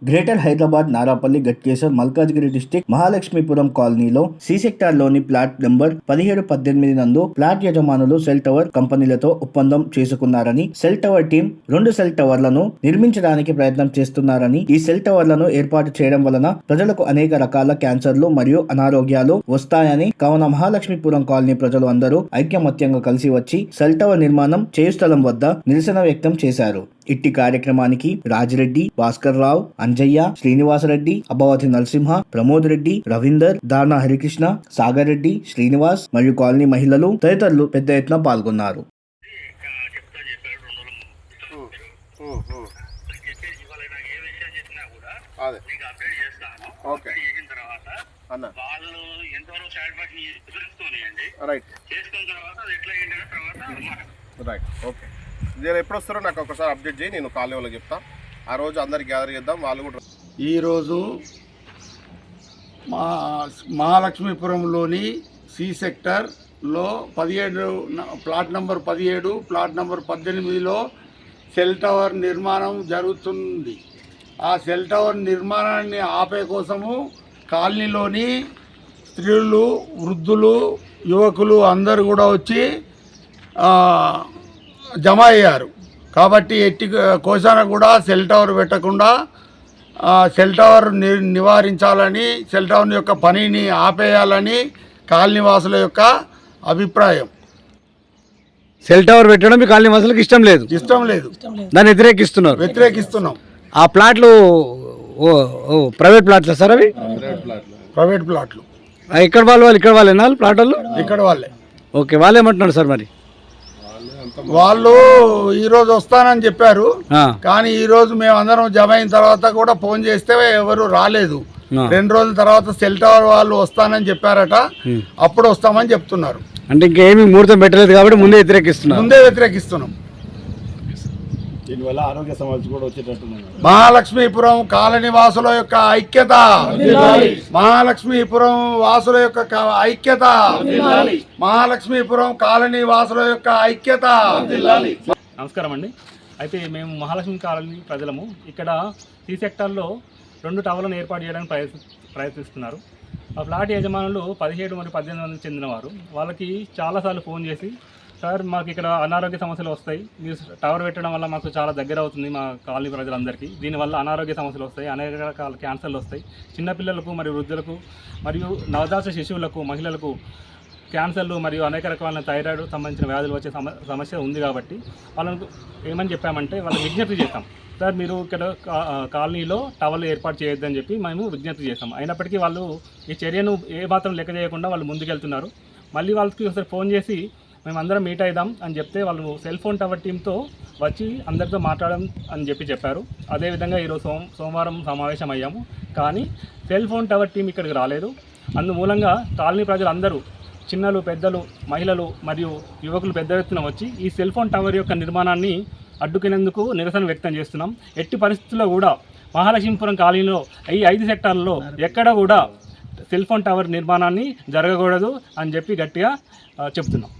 Greater Hyderabad Narapalli Ghatkesar Malkajgiri district Mahalakshmipuram కాలనీలో C sector లోని plot number 17-18 నందు ప్లాట్ యజమానులు సెల్ టవర్ కంపెనీలతో ఒప్పందం చేసుకున్నారని, సెల్ టవర్ టీం 2 సెల్ టవర్లను నిర్మించడానికి ప్రయత్నం చేస్తున్నారని, ఈ సెల్ టవర్లను ఏర్పాటు చేయడం వలన ప్రజలకు అనేక రకాల క్యాన్సర్లు మరియు అనారోగ్యాలు వస్తాయని, కావున మహాలక్ష్మీపురం కాలనీ ప్రజలు అందరూ ఐక్యమత్యంగా కలిసి వచ్చి సెల్ టవర్ నిర్మాణం చేయు స్థలం వద్ద నిరసన వ్యక్తం చేశారు. ఇట్టి కార్యక్రమానికి రాజిరెడ్డి, భాస్కర్ రావు, అంజయ్య, శ్రీనివాసరెడ్డి, అభవతి నరసింహ, ప్రమోద్ రెడ్డి, రవీందర్, దార్నా హరికృష్ణ, సాగర్ రెడ్డి, శ్రీనివాస్ మరియు కాలనీ మహిళలు తదితరులు పెద్ద ఎత్తున పాల్గొన్నారు. ఎప్పుడు వస్తారో నాకు ఒకసారి అప్డేట్ చేయి, నేను కాలనీ వాళ్ళకి చెప్తా. ఆ రోజు అందరికి గ్యాదర్ చేద్దాం. వాళ్ళు కూడా ఈరోజు మహాలక్ష్మీపురంలోని సి సెక్టర్లో 17 ప్లాట్ నంబర్ 17 ప్లాట్ నంబర్ 18లో సెల్ టవర్ నిర్మాణం జరుగుతుంది. ఆ సెల్ టవర్ నిర్మాణాన్ని ఆపే కోసము కాలనీలోని స్త్రీలు, వృద్ధులు, యువకులు అందరూ కూడా వచ్చి జమ అయ్యారు. కాబట్టి ఎట్టి కోశాన కూడా సెల్ టవర్ పెట్టకుండా సెల్ టవర్ నివారించాలని, సెల్ టవర్ యొక్క పనిని ఆపేయాలని కాలనీ వాసుల యొక్క అభిప్రాయం. సెల్ టవర్ పెట్టడం మీ కాలనీ వాసులకు ఇష్టం లేదు. దాన్ని వ్యతిరేకిస్తున్నాం. ఆ ప్లాట్లు ప్రైవేట్ ప్లాట్లు సార్? అవి ప్రైవేట్ ప్లాట్లు. ఇక్కడ ఇక్కడ వాళ్ళేనా ప్లాట్ వాళ్ళు? ఇక్కడ వాళ్ళే. ఓకే, వాళ్ళు ఏమంటున్నారు సార్? మరి వాళ్ళు ఈరోజు వస్తానని చెప్పారు, కానీ ఈరోజు మేము అందరం జమ అయిన తర్వాత కూడా ఫోన్ చేస్తే ఎవరు రాలేదు. 2 రోజుల తర్వాత సెల్ టవర్ వాళ్ళు వస్తానని చెప్పారట, అప్పుడు వస్తామని చెప్తున్నారు. అంటే ఇంకేమీ ముహూర్తం పెట్టలేదు కాబట్టి ముందే వ్యతిరేకిస్తున్నాం. దీనివల్ల ఆరోగ్య సమస్యలు కూడా వచ్చేటట్టున్నాయి. మహాలక్ష్మీపురం కాలనీ వాసుల యొక్క ఐక్యత, మహాలక్ష్మీపురం వాసుల యొక్క ఐక్యత, మహాలక్ష్మీపురం కాలనీ వాసుల యొక్క ఐక్యత. నమస్కారం అండి. అయితే మేము మహాలక్ష్మి కాలనీ ప్రజలము ఇక్కడ సి సెక్టార్లో 2 టవర్లను ఏర్పాటు చేయడానికి ప్రయత్నిస్తున్నారు. ఆ ఫ్లాట్ యజమానులు 17 మరియు 18 మందికి చెందినవారు. వాళ్ళకి చాలాసార్లు ఫోన్ చేసి, సార్ మాకు ఇక్కడ అనారోగ్య సమస్యలు వస్తాయి, మీరు టవర్ పెట్టడం వల్ల మాకు చాలా దగ్గర అవుతుంది మా కాలనీ ప్రజలందరికీ, దీనివల్ల అనారోగ్య సమస్యలు వస్తాయి, అనేక రకాల క్యాన్సర్లు వస్తాయి, చిన్నపిల్లలకు మరియు వృద్ధులకు మరియు నవజాత శిశువులకు, మహిళలకు క్యాన్సర్లు మరియు అనేక రకాల థైరాయిడ్ సంబంధించిన వ్యాధులు వచ్చే సమస్య ఉంది. కాబట్టి వాళ్ళకు ఏమని చెప్పామంటే, వాళ్ళకి విజ్ఞప్తి చేస్తాం, సార్ మీరు ఇక్కడ కాలనీలో టవర్లు ఏర్పాటు చేయొద్దని చెప్పి మేము విజ్ఞప్తి చేస్తాం. అయినప్పటికీ వాళ్ళు ఈ చర్యను ఏమాత్రం లెక్క చేయకుండా వాళ్ళు ముందుకెళ్తున్నారు. మళ్ళీ వాళ్ళకి ఒకసారి ఫోన్ చేసి మేమందరం మీట్ అవుదాం అని చెప్తే వాళ్ళు సెల్ ఫోన్ టవర్ టీంతో వచ్చి అందరితో మాట్లాడడం అని చెప్పారు. అదేవిధంగా ఈరోజు సోమవారం సమావేశం అయ్యాము, కానీ సెల్ ఫోన్ టవర్ టీం ఇక్కడికి రాలేదు. అందుమూలంగా కాలనీ ప్రజలందరూ, చిన్నలు, పెద్దలు, మహిళలు మరియు యువకులు పెద్ద ఎత్తున వచ్చి ఈ సెల్ ఫోన్ టవర్ యొక్క నిర్మాణాన్ని అడ్డుకునేందుకు నిరసన వ్యక్తం చేస్తున్నాం. ఎట్టి పరిస్థితుల్లో కూడా మహాలక్ష్మీపురం కాలనీలో ఈ 5 సెక్టార్లలో ఎక్కడ కూడా సెల్ ఫోన్ టవర్ నిర్మాణాన్ని జరగకూడదు అని చెప్పి గట్టిగా చెప్తున్నాం.